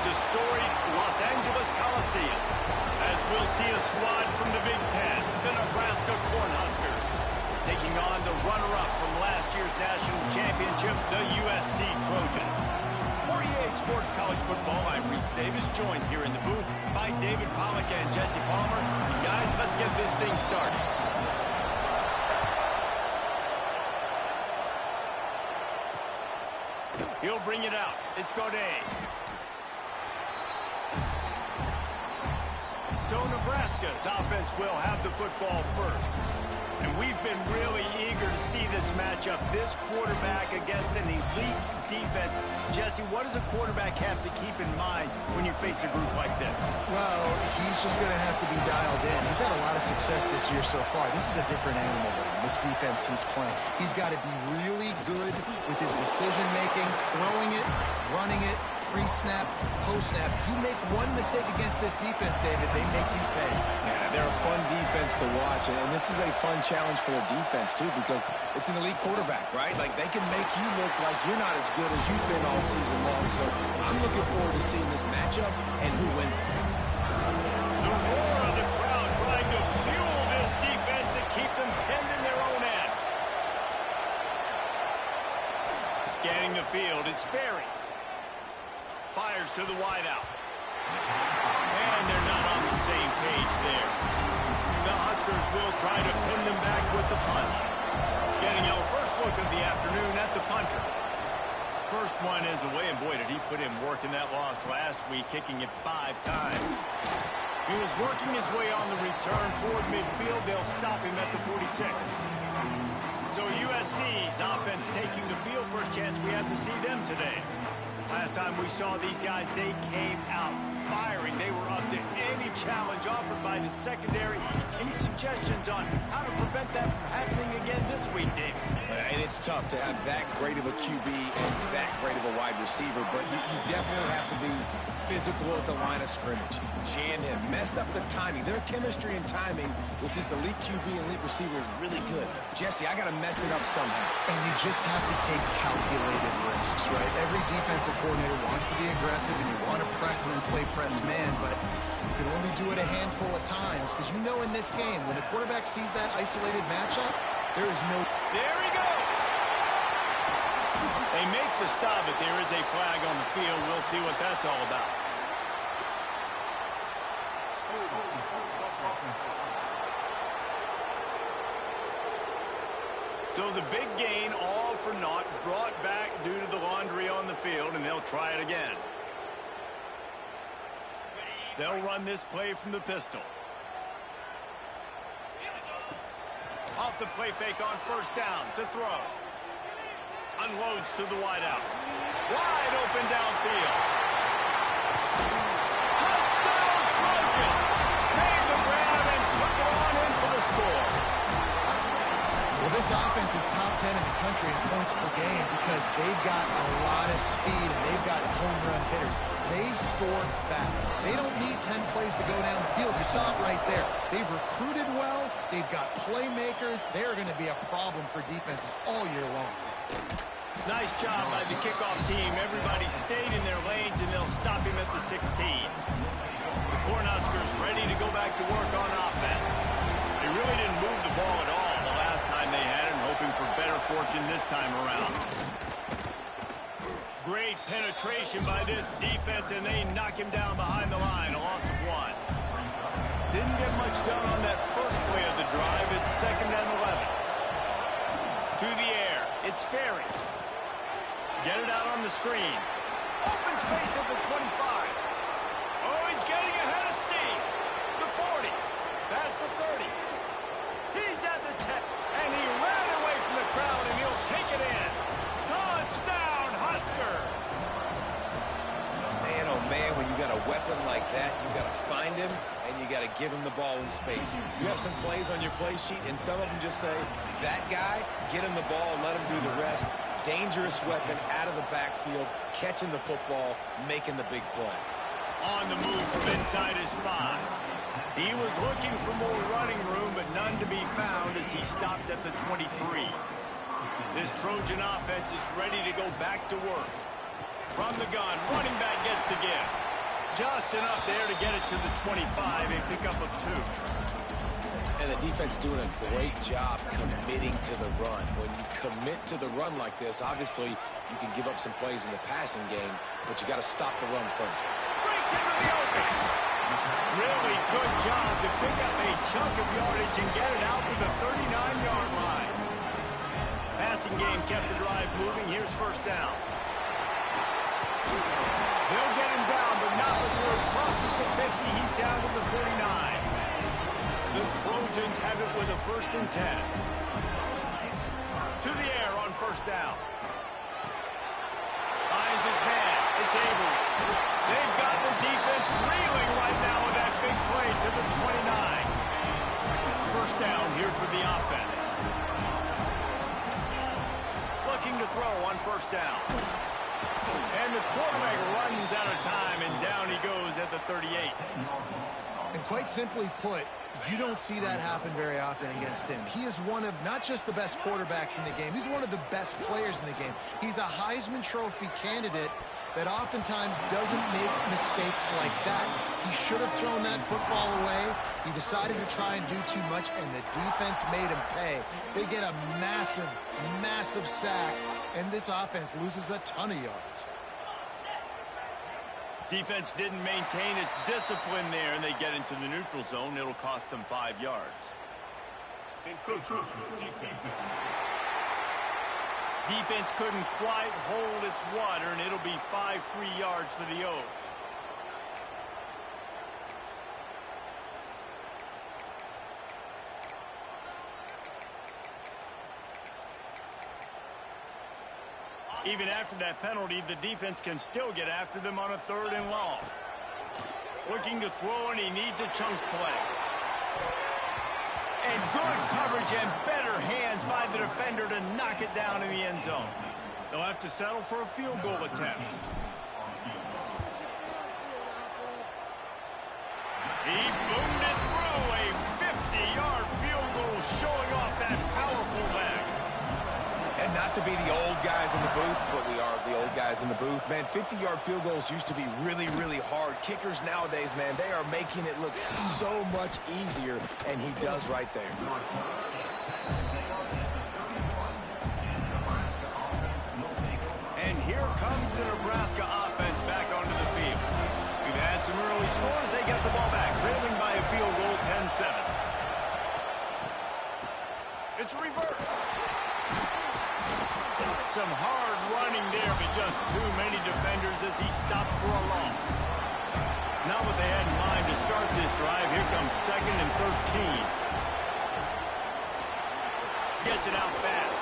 the storied Los Angeles Coliseum, as we'll see a squad from the Big Ten, the Nebraska Cornhuskers, taking on the runner-up from last year's national championship, the USC Trojans. For EA Sports College Football, I'm Reese Davis, joined here in the booth by David Pollack and Jesse Palmer. And guys, let's get this thing started. He'll bring it out. It's Godet. So Nebraska's offense will have the football first. And we've been really eager to see this matchup, this quarterback against an elite defense. Jesse, what does a quarterback have to keep in mind when you face a group like this? Well, he's just going to have to be dialed in. He's had a lot of success this year so far. This is a different animal than this defense he's playing. He's got to be really good with his decision-making, throwing it, running it, pre-snap, post-snap. You make one mistake against this defense, David, they make you pay. Yeah, they're a fun defense to watch, and this is a fun challenge for their defense, too, because it's an elite quarterback, right? Like, they can make you look like you're not as good as you've been all season long, so I'm looking forward to seeing this matchup and who wins it. The roar of the crowd trying to fuel this defense to keep them pinned in their own end. Scanning the field, it's Sperry. Fires to the wideout. And they're not on the same page there. The Huskers will try to pin them back with the punt. Getting our first look of the afternoon at the punter. First one is away, and boy, did he put in work in that loss last week, kicking it 5 times. He was working his way on the return toward midfield. They'll stop him at the 46. So USC's offense taking the field. First chance we have to see them today. Last time we saw these guys, they came out firing. They were up to any challenge offered by the secondary. Any suggestions on how to prevent that from happening again this week, Dave? And it's tough to have that great of a QB and that great of a wide receiver, but you definitely have to be physical at the line of scrimmage. Jam him, mess up the timing. Their chemistry and timing with this elite QB and elite receiver is really good. Jesse, I got to mess it up somehow. And you just have to take calculated risks, right? Every defensive coordinator wants to be aggressive, and you want to press him and play press man, but you can only do it a handful of times, because you know in this game, when the quarterback sees that isolated matchup, there is no... There he goes! They make the stop, but there is a flag on the field. We'll see what that's all about. So the big gain, all for naught, brought back due to the laundry on the field, and they'll try it again. They'll run this play from the pistol. Off the play fake on first down to throw. Unloads to the wideout. Wide open downfield. Touchdown Trojans! Made the grab and took it on in for the score. Well, this offense is top 10 in the country in points per game because they've got a lot of speed and they've got home run hitters. They score fast. They don't need 10 plays to go down the field. You saw it right there. They've recruited well. They've got playmakers. They're going to be a problem for defenses all year long. Nice job by the kickoff team. Everybody stayed in their lanes, and they'll stop him at the 16. The Cornhuskers ready to go back to work on offense. They really didn't move the ball at all the last time they had it, hoping for better fortune this time around. Great penetration by this defense, and they knock him down behind the line, a loss of 1. Didn't get much done on that first play of the drive. It's 2nd and 11. To the air, it's Sperry. Get it out on the screen. Open space at the 25. Oh, he's getting ahead of steam. The 40. Past the 30. He's at the 10. And he ran away from the crowd, and he'll take it in. Touchdown, Huskers. Man, oh man, when you got a weapon like that, you got to find him, and you got to give him the ball in space. You have some plays on your play sheet, and some of them just say, that guy, get him the ball, let him do the rest. Dangerous weapon out of the backfield, catching the football, making the big play. On the move from inside his 5. He was looking for more running room, but none to be found as he stopped at the 23. This Trojan offense is ready to go back to work. From the gun, running back gets the give. Just enough there to get it to the 25, a pickup of 2. And the defense doing a great job committing to the run. When you commit to the run like this, obviously you can give up some plays in the passing game, but you got to stop the run first. Breaks into the open. Really good job to pick up a chunk of yardage and get it out to the 39-yard line. Passing game kept the drive moving. Here's first down. They'll get him down, but not before he crosses the 50. He's down to the 49. The Trojans have it with a 1st and 10. To the air on first down. Finds his man. It's Avery. They've got the defense reeling right now with that big play to the 29. First down here for the offense. Looking to throw on first down. And the quarterback runs out of time, and down he goes at the 38. And quite simply put, you don't see that happen very often against him. He is one of not just the best quarterbacks in the game, he's one of the best players in the game. He's a Heisman Trophy candidate that oftentimes doesn't make mistakes like that. He should have thrown that football away. He decided to try and do too much, and the defense made him pay. They get a massive, massive sack, and this offense loses a ton of yards. Defense didn't maintain its discipline there, and they get into the neutral zone. It'll cost them 5 yards. Defense couldn't quite hold its water, and it'll be 5 free yards for the O. Even after that penalty, the defense can still get after them on a 3rd and long. Looking to throw, and he needs a chunk play. And good coverage and better hands by the defender to knock it down in the end zone. They'll have to settle for a field goal attempt. He boomed it through, a 50-yard field goal showing off that powerful leg. And not to be the old guys in the booth, but we are the old guys in the booth. Man, 50-yard field goals used to be really, really hard. Kickers nowadays, man, they are making it look so much easier, and he does right there. And here comes the Nebraska offense back onto the field. We've had some early scores. They get the ball back, trailing by a field goal, 10-7. It's reverse. Some hard running there, but just too many defenders as he stopped for a loss. Not what they had in mind to start this drive. Here comes 2nd and 13. Gets it out fast.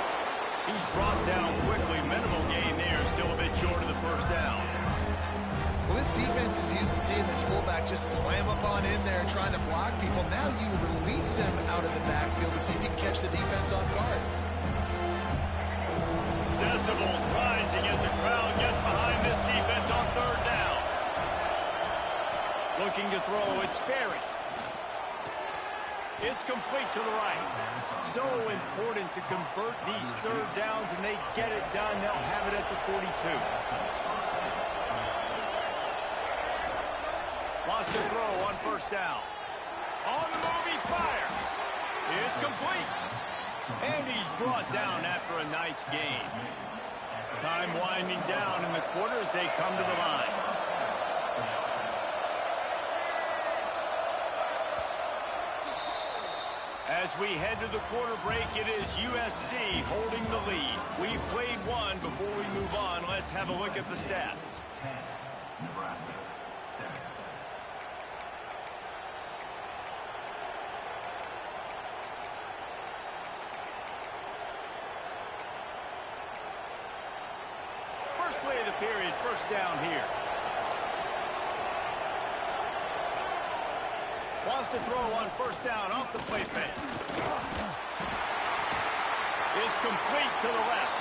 He's brought down quickly. Minimal gain there, still a bit short of the first down. Well, this defense is used to seeing this fullback just slam up on in there trying to block people. Now you release him out of the backfield to see if you can catch the defense off guard. Decibels rising as the crowd gets behind this defense on 3rd down. Looking to throw, it's Sperry. It's complete to the right. So important to convert these 3rd downs, and they get it done. They'll have it at the 42. Lost the throw on first down. On the move, he fires. It's complete. And he's brought down after a nice gain. Time winding down in the quarter as they come to the line. As we head to the quarter break, it is USC holding the lead. We've played one. Before we move on, let's have a look at the stats. 10, Nebraska, 7. First play of the period, first down here. Lost a throw on first down off the play fake. It's complete to the left.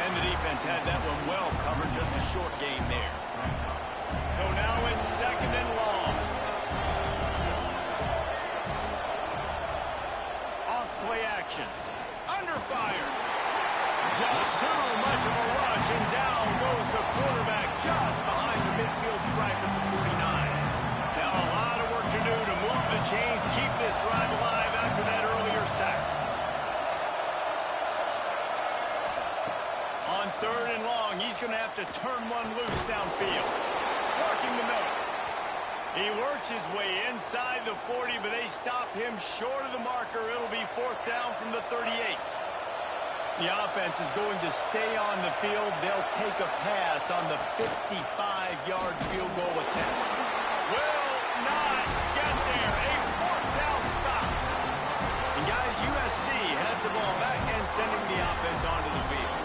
And the defense had that one well covered, just a short gain there. So now it's 2nd and long. Off play action. Under fire. Just too much of a rush, and down goes the quarterback just behind the midfield stripe at the 49. do to move the chains, keep this drive alive after that earlier sack. On 3rd and long, he's going to have to turn one loose downfield. Working the middle. He works his way inside the 40, but they stop him short of the marker. It'll be 4th down from the 38. The offense is going to stay on the field. They'll take a pass on the 55-yard field goal attempt. Will not get there. A 4th down stop. And guys, USC has the ball back and sending the offense onto the field.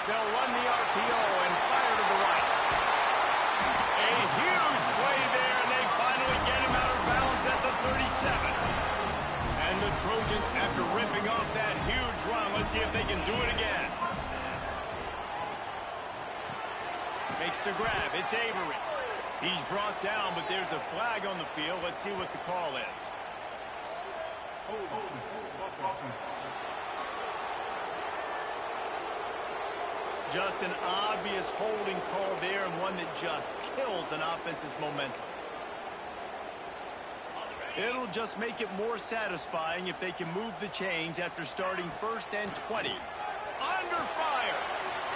They'll run the RPO and fire to the right. A huge play there, and they finally get him out of bounds at the 37. And the Trojans, after ripping off that huge run, let's see if they can do it again. Makes the grab. It's Avery. He's brought down, but there's a flag on the field. Let's see what the call is. Just an obvious holding call there, and one that just kills an offense's momentum. It'll just make it more satisfying if they can move the chains after starting 1st and 20. Under fire.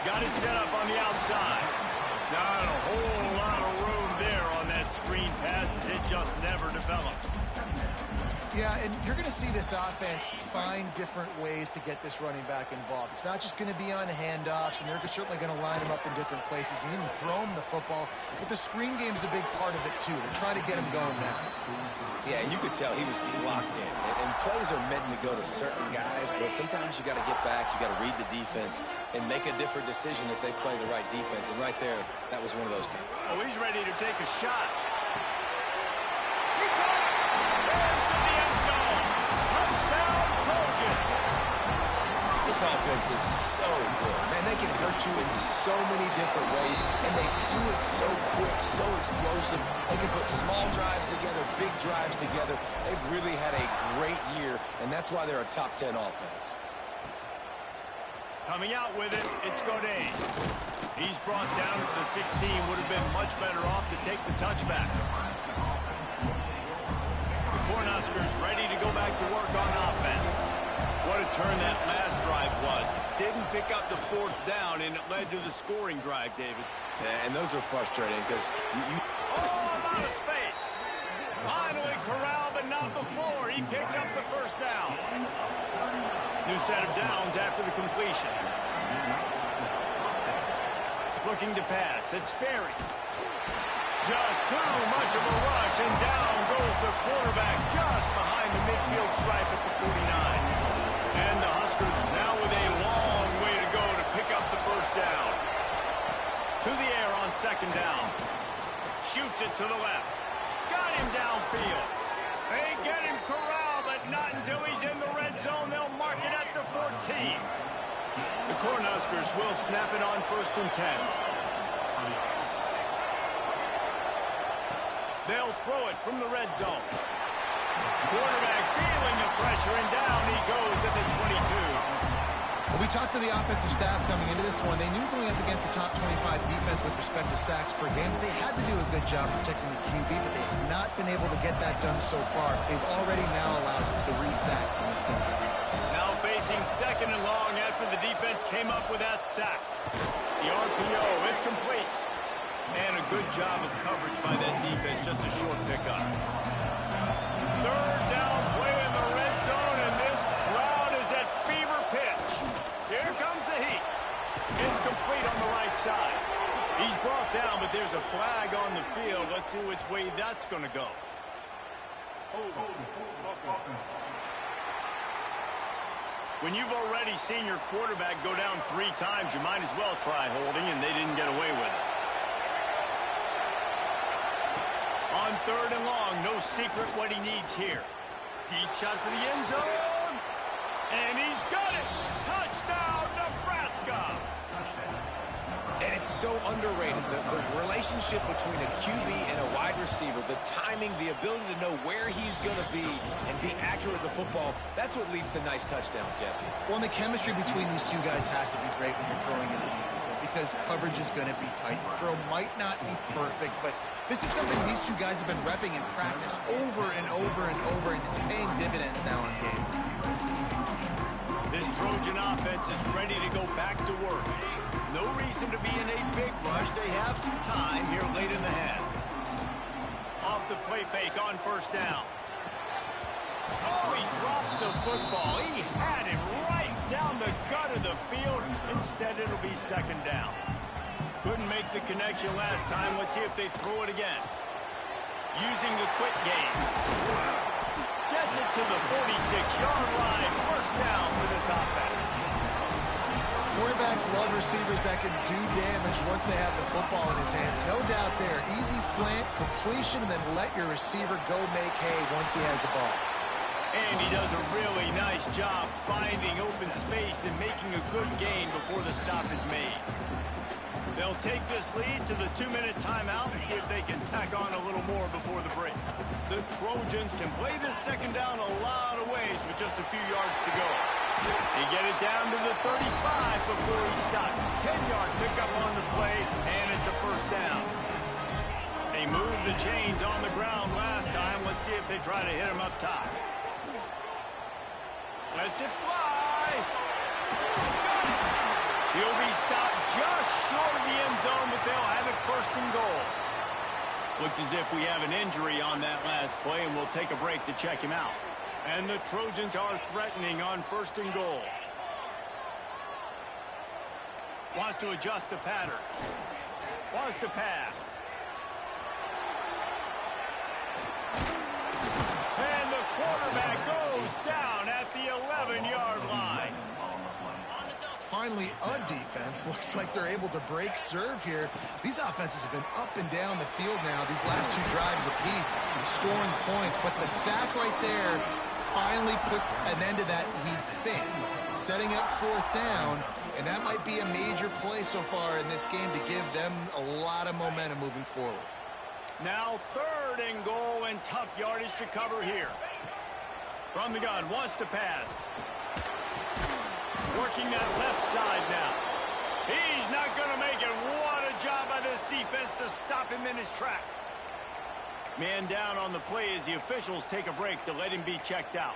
Got it set up on the outside. Not a whole lot of room there on that screen pass as it just never developed. Yeah, and you're going to see this offense find different ways to get this running back involved. It's not just going to be on handoffs, and they're certainly going to line him up in different places and even throw him the football. But the screen game is a big part of it, too. They're trying to get him going now. Yeah, you could tell he was locked in. And plays are meant to go to certain guys, but sometimes you got to get back, you got to read the defense, and make a different decision if they play the right defense. And right there, that was one of those times. Oh, he's ready to take a shot. He caught it! Into the end zone. Touchdown, Trojans. This offense is so good. Man, they can hurt you in so many different ways, and they do it so quick, so explosive. They can put small drives together, big drives together. They've really had a great year, and that's why they're a top 10 offense. Coming out with it, it's Godin. He's brought down to the 16. Would have been much better off to take the touchback. The Cornhuskers ready to go back to work on offense. What a turn that last drive was. Didn't pick up the 4th down, and it led to the scoring drive, David. Yeah, and those are frustrating because Oh, a lot of space. Finally corralled, but not before. He picks up the 1st down. New set of downs after the completion. Looking to pass. It's Sperry. Just too much of a rush, and down goes the quarterback just behind the midfield stripe at the 49. And the Huskers now with a long way to go to pick up the 1st down. To the air on 2nd down. Shoots it to the left. Got him downfield. They get him corralled, but not until he's in the red zone. They'll mark it at the 14. The Cornhuskers will snap it on 1st and 10. They'll throw it from the red zone. Quarterback feeling the pressure, and down he goes at the 22. Well, we talked to the offensive staff coming into this one. They knew going up against the top 25 defense with respect to sacks per game, they had to do a good job protecting the QB, but they have not been able to get that done so far. They've already now allowed 3 sacks in this game. Now facing 2nd and long after the defense came up with that sack. The RPO, it's complete. And a good job of coverage by that defense, just a short pickup. 3rd down play in the red zone, and this crowd is at fever pitch. Here comes the heat. It's complete on the right side. He's brought down, but there's a flag on the field. Let's see which way that's going to go. When you've already seen your quarterback go down 3 times, you might as well try holding, and they didn't get away with it. On 3rd and long, no secret what he needs here. Deep shot for the end zone. And he's got it. Touchdown, Nebraska. And it's so underrated, the relationship between a QB and a wide receiver, the timing, the ability to know where he's going to be and be accurate with the football, that's what leads to nice touchdowns, Jesse. Well, and the chemistry between these two guys has to be great when you're throwing into the end zone, because coverage is going to be tight. The throw might not be perfect, but this is something these two guys have been repping in practice over and over and over, and it's paying dividends now in game. This Trojan offense is ready to go back to work. No reason to be in a big rush. They have some time here late in the half. Off the play fake on first down. Oh, he drops the football. He had him right down the gut of the field. Instead, it'll be second down. Couldn't make the connection last time. Let's see if they throw it again. Using the quick game. Gets it to the 46-yard line. First down for this offense. Quarterbacks love receivers that can do damage once they have the football in his hands. No doubt there. Easy slant, completion, and then let your receiver go make hay once he has the ball. And he does a really nice job finding open space and making a good gain before the stop is made. They'll take this lead to the 2-minute timeout and see if they can tack on a little more before the break. The Trojans can play this second down a lot of ways with just a few yards to go. They get it down to the 35 before he stopped. 10-yard pickup on the play, and it's a first down. They moved the chains on the ground last time. Let's see if they try to hit him up top. Lets it fly. He'll be stopped just short of the end zone, but they'll have it first and goal. Looks as if we have an injury on that last play, and we'll take a break to check him out. And the Trojans are threatening on first and goal. Wants to adjust the pattern. Wants to pass. And the quarterback goes down at the 11-yard line. Finally, a defense. Looks like they're able to break serve here. These offenses have been up and down the field now, these last two drives apiece, scoring points. But the sack right there finally puts an end to that, we think. Setting up fourth down, and that might be a major play so far in this game to give them a lot of momentum moving forward. Now third and goal, and tough yardage to cover here. From the gun, wants to pass. Working that left side now. He's not going to make it. What a job by this defense to stop him in his tracks. Man down on the play as the officials take a break to let him be checked out.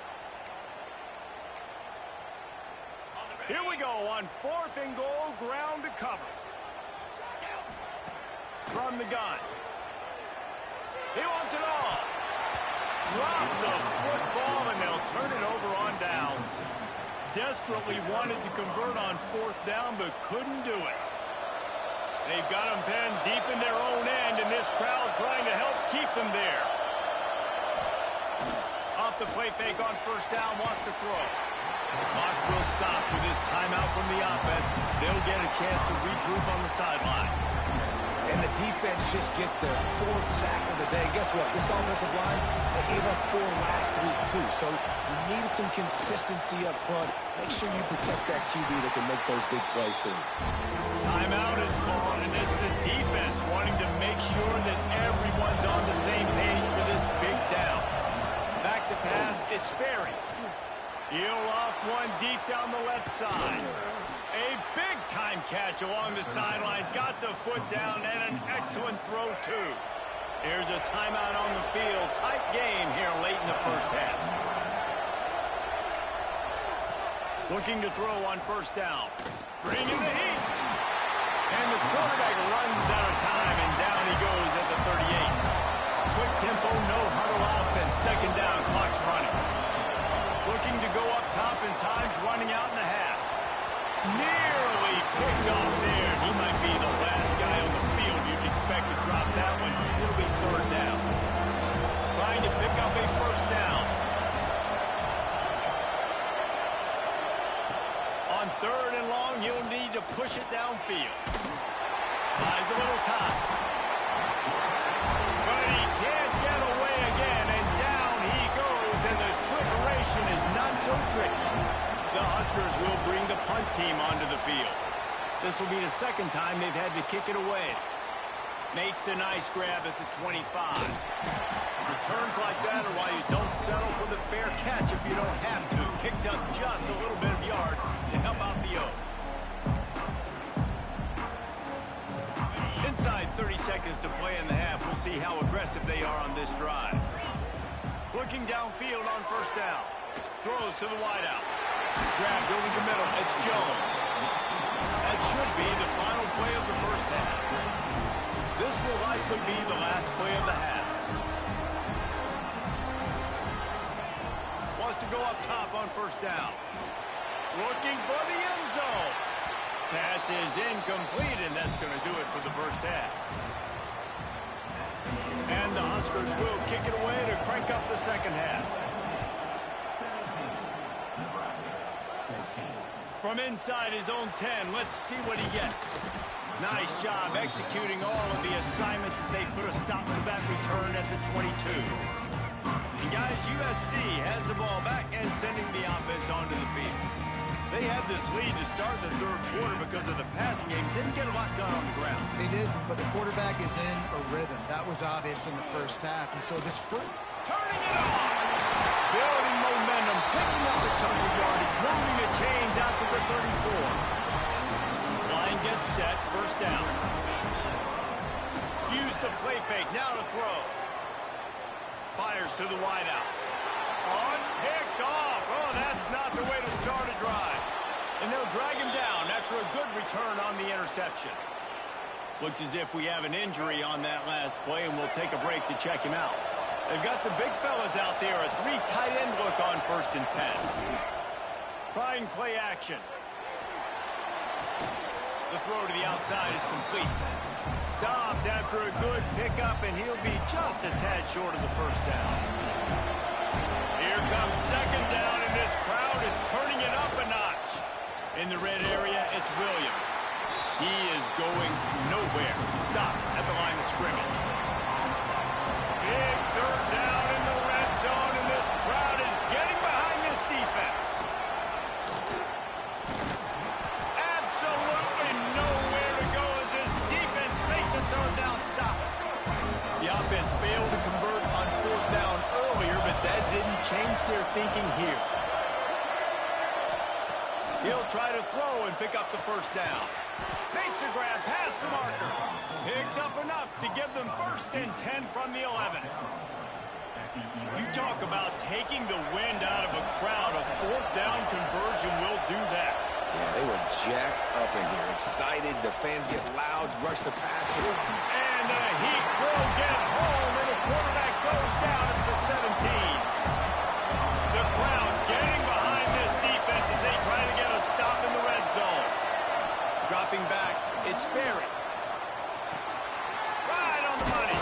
Here we go on fourth and goal, ground to cover. From the gun. He wants it all. Drop the football, and they'll turn it over on downs. Desperately wanted to convert on fourth down, but couldn't do it. They've got them penned deep in their own end, and this crowd trying to help keep them there. Off the play fake on first down, wants to throw. The clock will stop with this timeout from the offense. They'll get a chance to regroup on the sideline. And the defense just gets their fourth sack of the day. Guess what? This offensive line, they gave up 4 last week, too. So you need some consistency up front. Make sure you protect that QB that can make those big plays for you. Timeout is called, and it's the defense wanting to make sure that everyone's on the same page for this big down. Back to pass, it's Sperry. He'll off one deep down the left side. A big-time catch along the sidelines. Got the foot down, and an excellent throw, too. Here's a timeout on the field. Tight game here late in the first half. Looking to throw on first down. Bringing the heat. And the quarterback runs out of time, and down he goes at the 38. Quick tempo, no huddle offense. Second down, clock's running. Looking to go up top, and time's running out in the half. Nearly picked off there. He might be the last guy on the field you'd expect to drop that one. It'll be third down. Trying to pick up a first down. On third and long, he'll need to push it downfield. Buys a little time. But he can't get away again, and down he goes, and the trickeration is not so tricky. The Huskers will bring the punt team onto the field. This will be the second time they've had to kick it away. Makes a nice grab at the 25. Returns like that are why you don't settle for the fair catch if you don't have to. Picks up just a little bit of yards to help out the O. seconds to play in the half. We'll see how aggressive they are on this drive. Looking downfield on first down. Throws to the wideout. Grabbed over the middle. It's Jones. That should be the final play of the first half. This will likely be the last play of the half. Wants to go up top on first down. Looking for the end zone. Pass is incomplete, and that's going to do it for the first half. And the Huskers will kick it away to crank up the second half. 17, Nebraska, 14. From inside his own 10, let's see what he gets. Nice job executing all of the assignments as they put a stop to that return at the 22. And guys, USC has the ball back and sending the offense onto the field. They had this lead to start the third quarter because of the passing game. Didn't get a lot done on the ground. They did, but the quarterback is in a rhythm. That was obvious in the first half. And so this turning it on. Building momentum, picking up a chunk of yardage, moving the chains out to the 34. Line gets set, first down. Use the play fake, now to throw. Fires to the wideout. Oh, it's picked off. Oh, that's not the way to start a drive. And they'll drag him down after a good return on the interception. Looks as if we have an injury on that last play, and we'll take a break to check him out. They've got the big fellas out there, a 3 tight end look on 1st and 10. Trying play action. The throw to the outside is complete. Stopped after a good pickup, and he'll be just a tad short of the first down. Here comes second down, and this crowd is turning it up a notch. In the red area, it's Williams. He is going nowhere. Stop at the line of scrimmage. Big third down in the red zone, and this crowd is getting behind this defense. Absolutely nowhere to go as this defense makes a third down stop. The offense failed to convert on 4th down earlier, but that didn't change their thinking here. He'll try to throw and pick up the first down. Makes the grab past the marker. Picks up enough to give them 1st and 10 from the 11. You talk about taking the wind out of a crowd. A 4th down conversion will do that. Yeah, they were jacked up in here, excited. The fans get loud, rush the passer. And the Heat will get home, and the quarterback goes down at the 17. The crowd getting behind this defense as they try to get a stop in the red zone. Dropping back, it's Berry. Right on the money.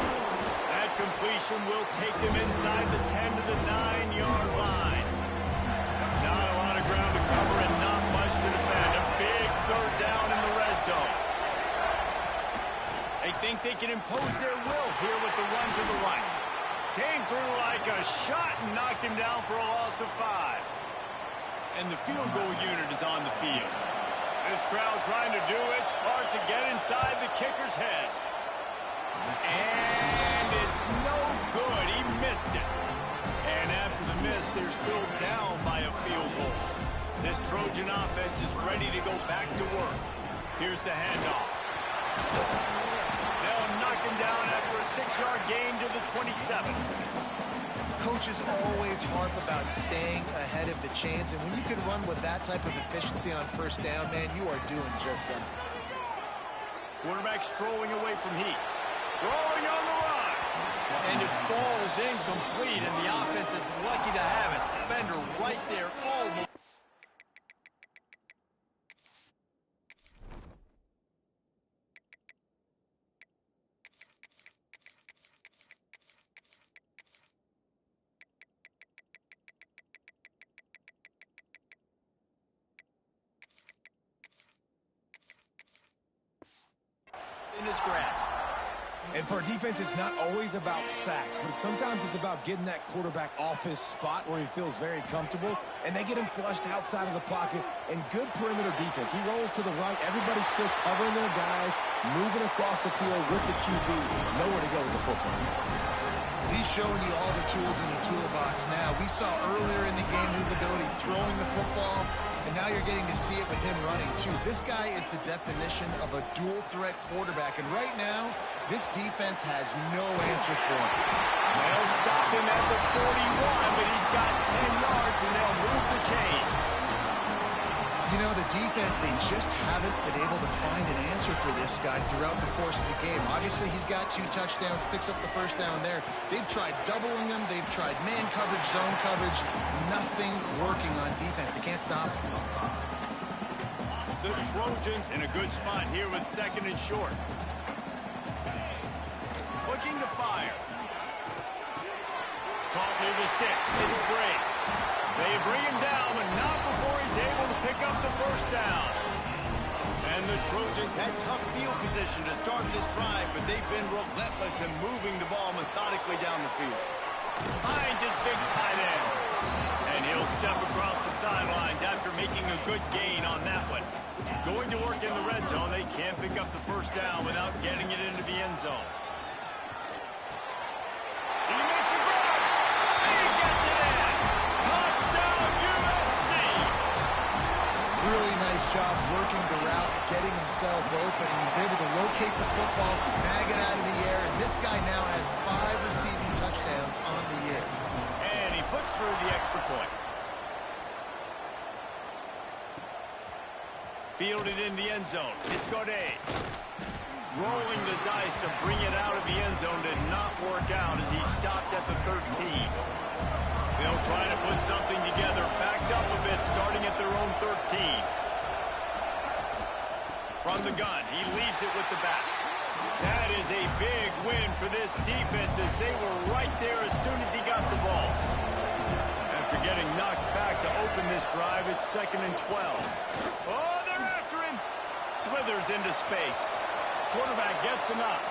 That completion will take them inside the 10 to the 9-yard line. Not a lot of ground to cover and not much to defend. A big third down in the red zone. They think they can impose their will here with the run to the right. Came through like a shot and knocked him down for a loss of 5. And the field goal unit is on the field. This crowd trying to do its part to get inside the kicker's head. And it's no good. He missed it. And after the miss, they're still down by a field goal. This Trojan offense is ready to go back to work. Here's the handoff. They'll knock him down after a 6-yard gain to the 27. Coaches always harp about staying ahead of the chains, and when you can run with that type of efficiency on 1st down, man, you are doing just that. Quarterback strolling away from Heat. Throwing on the run. And it falls incomplete, and the offense is lucky to have it. Defender right there almost. In his grasp. And for a defense, it's not always about sacks, but sometimes it's about getting that quarterback off his spot where he feels very comfortable, and they get him flushed outside of the pocket, and good perimeter defense. He rolls to the right. Everybody's still covering their guys, moving across the field with the QB. Nowhere to go with the football. He's showing you all the tools in the toolbox now. We saw earlier in the game his ability throwing the football. And now you're getting to see it with him running, too. This guy is the definition of a dual-threat quarterback. And right now, this defense has no answer for him. They'll stop him at the 41, but he's got 10 yards, and they'll move the chains. You know, the defense, they just haven't been able to find an answer for this guy throughout the course of the game. Obviously, he's got 2 touchdowns, picks up the first down there. They've tried doubling him. They've tried man coverage, zone coverage. Nothing working on defense. They can't stop him. The Trojans in a good spot here with 2nd and short. Looking to fire. Caught near the sticks. It's Bray. They bring him down, but not before he's able to pick up the first down. And the Trojans had tough field position to start this drive, but they've been relentless in moving the ball methodically down the field. Finds his big tight end. And he'll step across the sidelines after making a good gain on that one. Going to work in the red zone, they can't pick up the first down without getting it into the end zone. He makes a grab. He gets it in. Touchdown, USC! Really nice job working the route, getting himself open. He was able to locate the football, snag it out of the air, and this guy now has 5 receiving touchdowns on the year. And he puts through the extra point. Fielded in the end zone. It's Godet. Rolling the dice to bring it out of the end zone did not work out as he stopped at the 13. They'll try to put something together, backed up a bit, starting at their own 13. From the gun, he leaves it with the back. That is a big win for this defense as they were right there as soon as he got the ball. After getting knocked back to open this drive, it's 2nd and 12. Oh, they're after him. Slithers into space. Quarterback gets enough.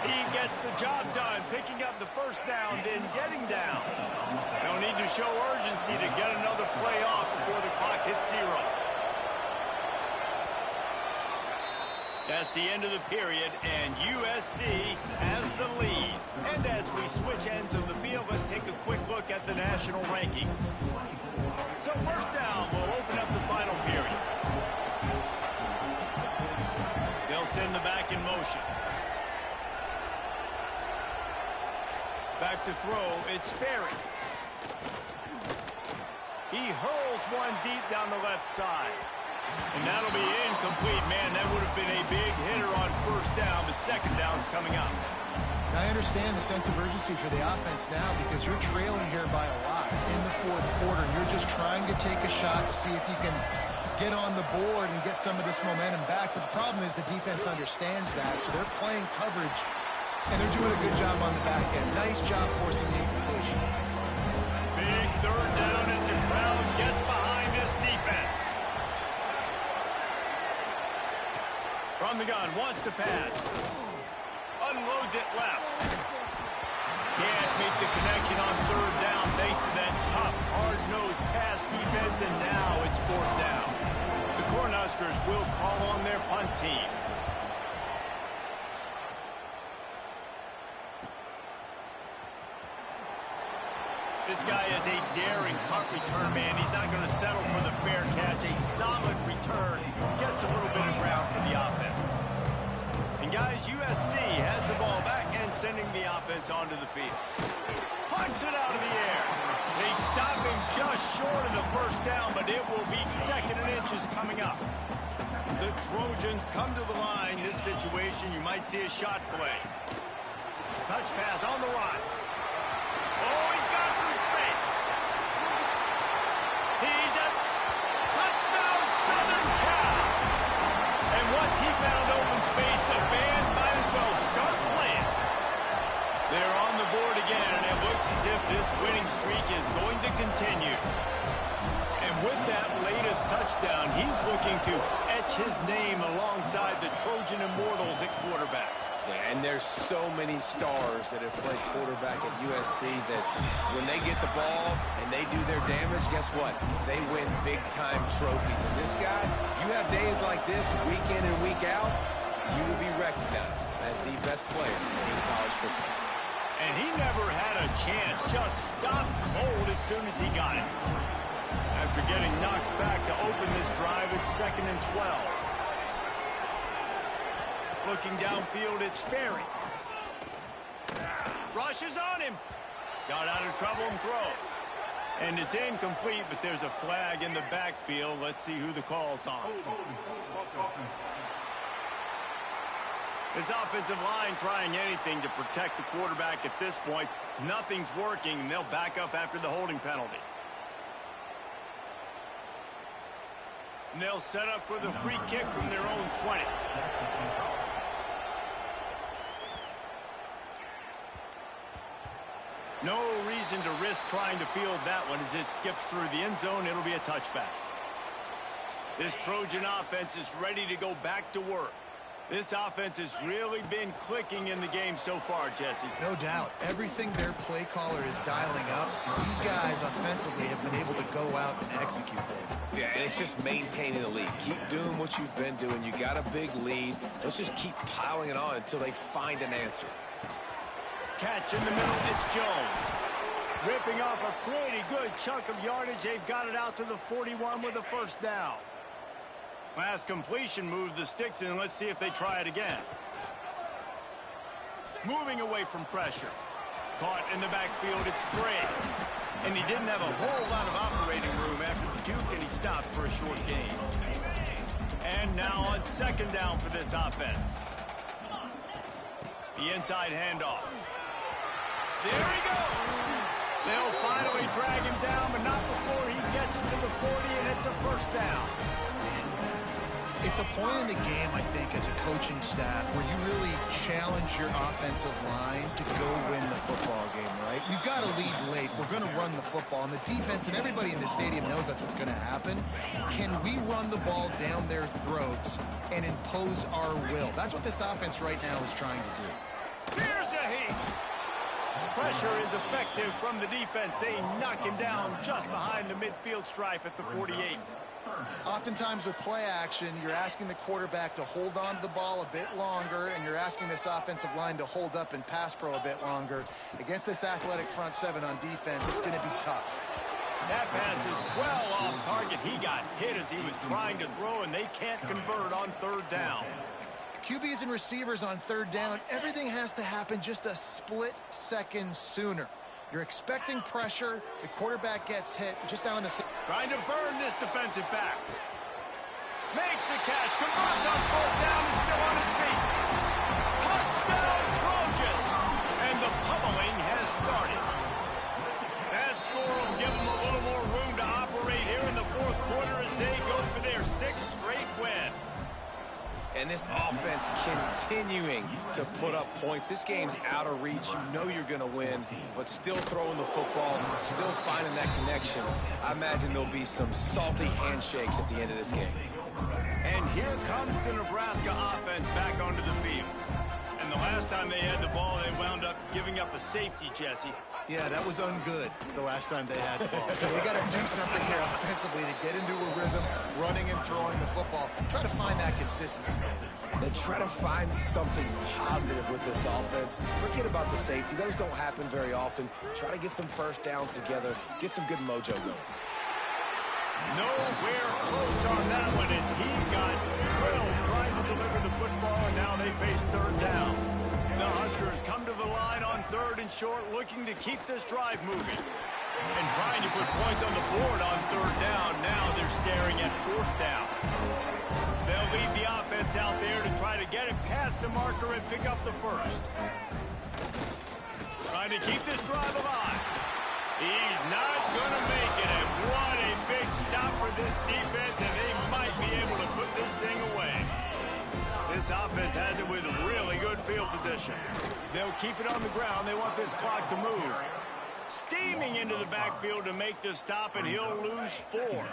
He gets the job done, picking up the first down, then getting down. They'll need to show urgency to get another play off before the clock hits 0. That's the end of the period, and USC has the lead. And as we switch ends of the field, let's take a quick look at the national rankings. So first down will open up the final period. They'll send the back in motion. Back to throw, it's Sperry. He hurls one deep down the left side. And that'll be incomplete. Man, that would have been a big hitter on first down, but second down's coming up. And I understand the sense of urgency for the offense now because you're trailing here by a lot in the 4th quarter. And you're just trying to take a shot to see if you can get on the board and get some of this momentum back. But the problem is the defense understands that, so they're playing coverage, and they're doing a good job on the back end. Nice job forcing the incompletion. Big third down as the crowd gets behind this defense. From the gun, wants to pass. Unloads it left. Can't make the connection on third down thanks to that tough, hard-nosed pass defense, and now it's 4th down. The Cornhuskers will call on their punt team. This guy is a daring punt return man. He's not going to settle for the fair catch. A solid return. Gets a little bit of ground for the offense. And guys, USC has the ball back and sending the offense onto the field. Punts it out of the air. They stop him just short of the first down, but it will be 2nd and inches coming up. The Trojans come to the line. This situation, you might see a shot play. Touch pass on the run. Oh, he's got some space. He's a touchdown, Southern Cal. And once he found open space, the band might as well start playing. They're on the board again, and it looks as if this winning streak is going to continue. And with that latest touchdown, he's looking to etch his name alongside the Trojan Immortals at quarterback. Yeah, and there's so many stars that have played quarterback at USC that when they get the ball and they do their damage, guess what? They win big-time trophies. And this guy, you have days like this, week in and week out, you will be recognized as the best player in college football. And he never had a chance, just stopped cold as soon as he got it. After getting knocked back to open this drive, it's 2nd and 12. Looking downfield, it's Sperry. Rushes on him. Got out of trouble and throws. And it's incomplete, but there's a flag in the backfield. Let's see who the call's on. This offensive line trying anything to protect the quarterback at this point. Nothing's working, and they'll back up after the holding penalty. And they'll set up for the free kick from their own 20. No reason to risk trying to field that one. As it skips through the end zone, it'll be a touchback. This Trojan offense is ready to go back to work. This offense has really been clicking in the game so far, Jesse. No doubt. Everything their play caller is dialing up, these guys offensively have been able to go out and execute that. Yeah, and it's just maintaining the lead. Keep doing what you've been doing. You got a big lead. Let's just keep piling it on until they find an answer. Catch in the middle, it's Jones. Ripping off a pretty good chunk of yardage. They've got it out to the 41 with a first down. Last completion moved the sticks in. Let's see if they try it again. Moving away from pressure. Caught in the backfield, it's Bray. And he didn't have a whole lot of operating room after the juke, and he stopped for a short gain. And now on 2nd down for this offense. The inside handoff. There he goes. They'll finally drag him down, but not before he gets it to the 40, and it's a first down. It's a point in the game, I think, as a coaching staff where you really challenge your offensive line to go win the football game, right? We've got to lead late. We're going to run the football. And the defense and everybody in the stadium knows that's what's going to happen. Can we run the ball down their throats and impose our will? That's what this offense right now is trying to do. Here's a heat. Pressure is effective from the defense. They knock him down just behind the midfield stripe at the 48. Oftentimes with play action, you're asking the quarterback to hold on to the ball a bit longer, and you're asking this offensive line to hold up in pass pro a bit longer. Against this athletic front seven on defense, it's going to be tough. That pass is well off target. He got hit as he was trying to throw, and they can't convert on 3rd down. QBs and receivers on 3rd down, everything has to happen just a split second sooner. You're expecting pressure. The quarterback gets hit just down on the... Trying to burn this defensive back. Makes the catch. Converts on 4th down. Is still on his feet. Touchdown, Trojans. And the pummeling has started. That score will give them a little more room to operate here in the 4th quarter as they go for their 6th straight win. And this offense continuing to put up points. This game's out of reach. You know you're going to win, but still throwing the football, still finding that connection. I imagine there'll be some salty handshakes at the end of this game. And here comes the Nebraska offense back onto the field. And the last time they had the ball, they wound up giving up a safety, Jesse. Yeah, that was ungood the last time they had the ball. So they got to do something here offensively to get into a rhythm, running and throwing the football. Try to find that consistency. Then try to find something positive with this offense. Forget about the safety. Those don't happen very often. Try to get some first downs together. Get some good mojo going. Nowhere close on that one as he got drilled trying to deliver the football, and now they face 3rd down. The Huskers come to the line on 3rd and short, looking to keep this drive moving. And trying to put points on the board on 3rd down. Now they're staring at 4th down. They'll leave the offense out there to try to get it past the marker and pick up the first. Trying to keep this drive alive. He's not going to make it, and what a big stop for this defense, and they might be able to put this thing away. This offense has it with really good field position. They'll keep it on the ground. They want this clock to move. Steaming into the backfield to make the stop, and he'll lose 4.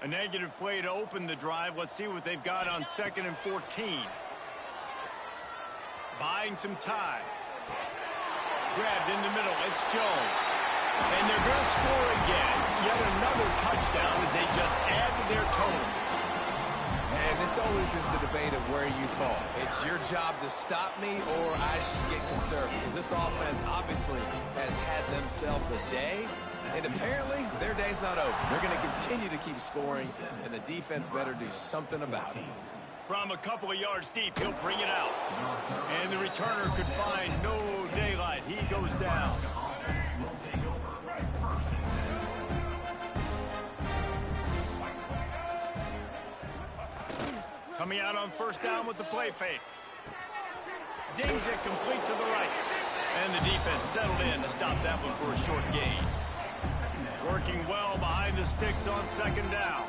A negative play to open the drive. Let's see what they've got on 2nd and 14. Buying some time. Grabbed in the middle. It's Jones. And they're going to score again. Yet another touchdown as they just add to their total. And And this always is the debate of where you fall. It's your job to stop me or I should get conservative. Because this offense obviously has had themselves a day. And apparently, their day's not over. They're going to continue to keep scoring, and the defense better do something about it. From a couple of yards deep, he'll bring it out. And the returner could find no daylight. He goes down. Coming out on first down with the play fake. Zings it complete to the right. And the defense settled in to stop that one for a short gain. Working well behind the sticks on second down.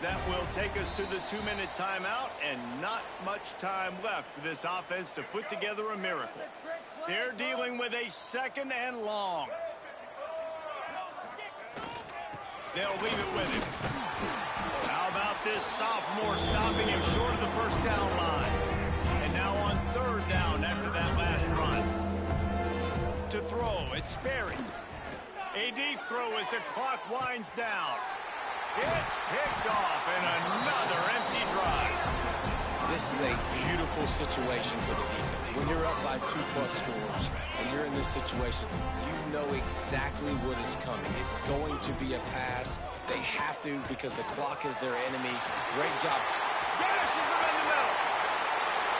That will take us to the 2-minute timeout, and not much time left for this offense to put together a miracle. They're dealing with a second and long. They'll leave it with him. How about this sophomore stopping him short of the first down line? And now on third down after that last run. To throw, it's Sperry. A deep throw as the clock winds down. It's picked off, and another empty drive. This is a beautiful situation for the defense. When you're up by 2+ scores and you're in this situation, you know exactly what is coming. It's going to be a pass. They have to because the clock is their enemy. Great job. Gashes him in the middle.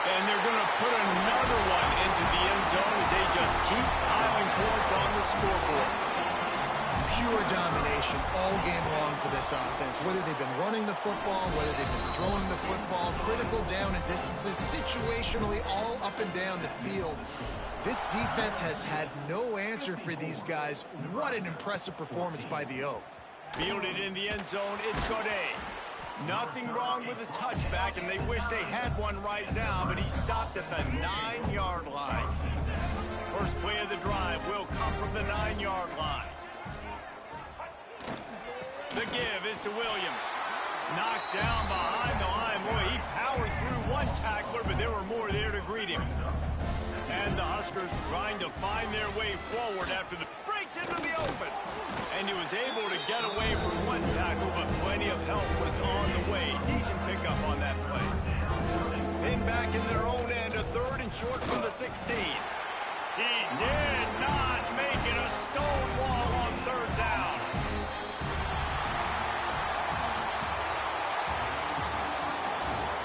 And they're going to put another one into the end zone as they just keep piling points on the scoreboard. Pure domination all game long for this offense. Whether they've been running the football, whether they've been throwing the football, critical down and distances, situationally all up and down the field. This defense has had no answer for these guys. What an impressive performance by the O. Fielded in the end zone, it's Godet. Nothing wrong with the touchback, and they wish they had one right now, but he stopped at the 9-yard line. First play of the drive will come from the 9-yard line. The give is to Williams. Knocked down behind the line. Boy, he powered through one tackler, but there were more there to greet him. And the Huskers trying to find their way forward after the breaks into the open. And he was able to get away from one tackle, but plenty of help was on the way. Decent pickup on that play. Pinned back in their own end, a third and short from the 16. He did not make